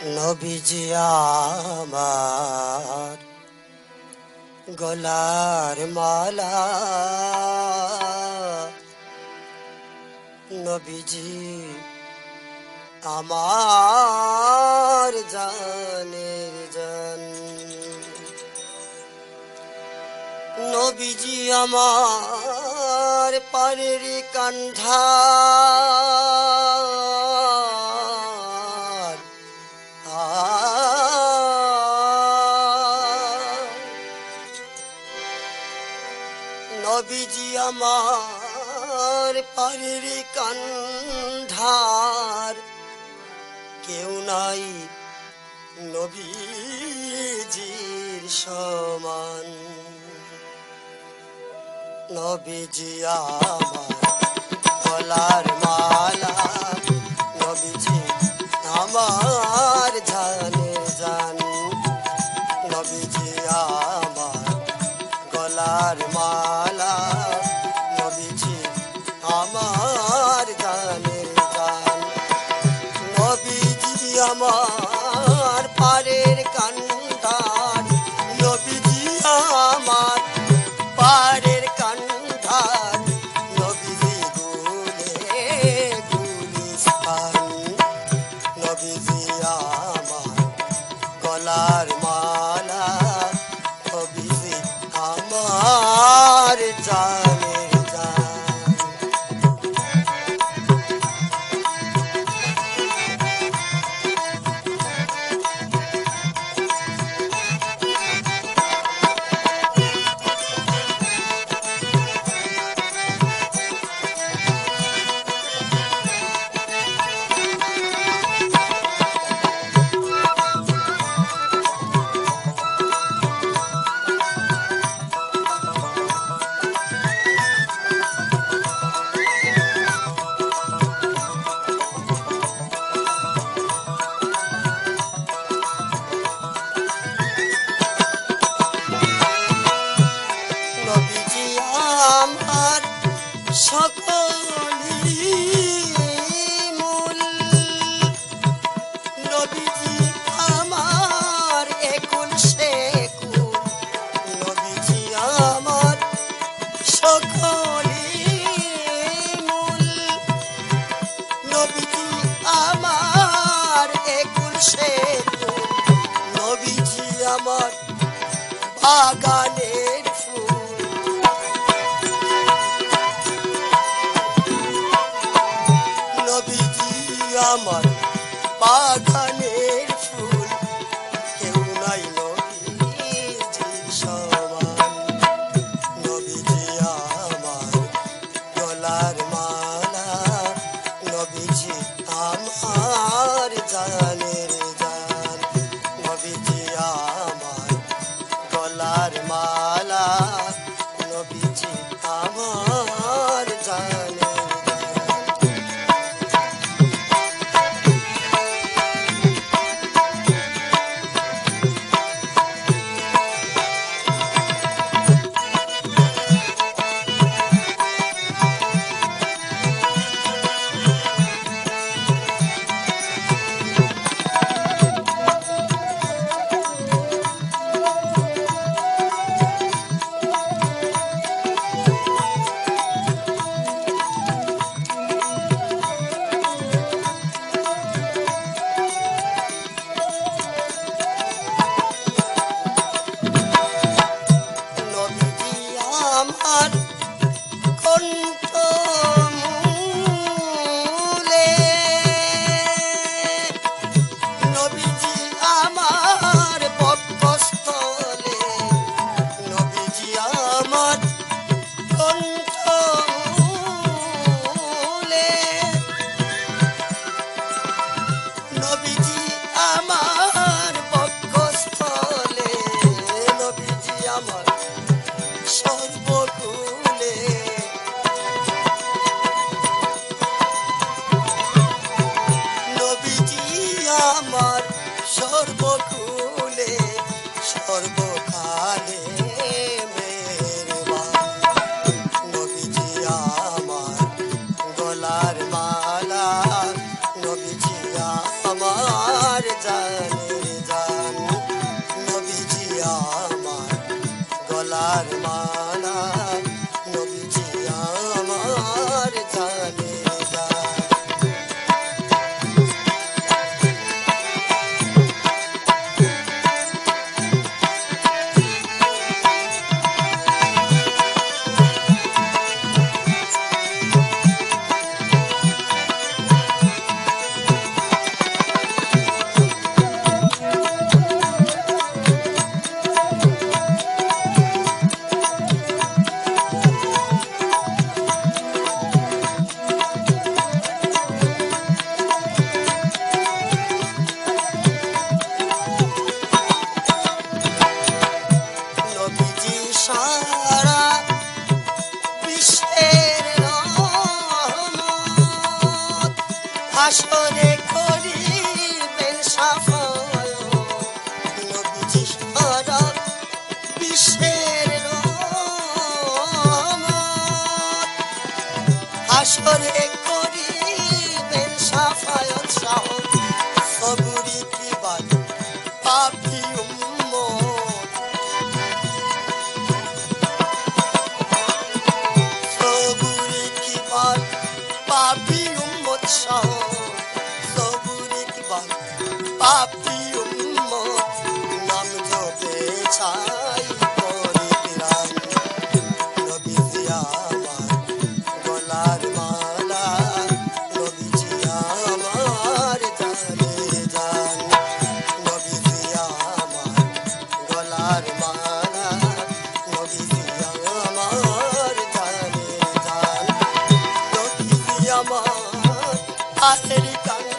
নবীজি আমার গলার মালা, নবীজি আমার জানের জান, নবীজি আমার পারের কান্ধা, নবীজি আমার পারের কান্ধার, কেউ নাই নবীজির সমান। নবীজি আমার গলার মালা, নবীজি আমার জানের জান, নবীজি আমার গলার মালা, নবীজি আমার জানের জান, নবীজি আমার পারের কান্ধার, নবীজি আমার পারের কান্ধার, নবীজি গুলে গুলিস্তান, নবীজি আমার গলার মালা, নবীজি আমার জানের জান। নবীজি আমার সকলি মূল, নবীজি আমার একুল সেকুল, নবীজি আমার সকলি মূল, নবীজি আমার একুল সেকুল, নবীজি আমার বাগানের ফুল, নবীজি আমার বাগানের ফুল, কেউ নাই নবীজির সমান। নবীজি আমার গলার মালা, নবীজি আমার জানের জান, নবীজি আমার গলার মালা, নবীজি আমার জানের জান। হাসরে করিবেন সাফায়াত নবীজি সারা বিশ্বের রহমত হাসরে করিবেন সাফায়াত শাহ সবুরি কি বাত পাপী উম্মত সবুরি কি বাত পাপী উম্মত শাহ সবুরি কি বাত পাপী উম্মত নাম জপে ছাই করে প্রাণ নবীজি আমার গলার মালা নবীজি আমার জানে জান নবীজি আমার গলার মালা নবীজি আমার জানে জান নবীজি আমার আখেরি কান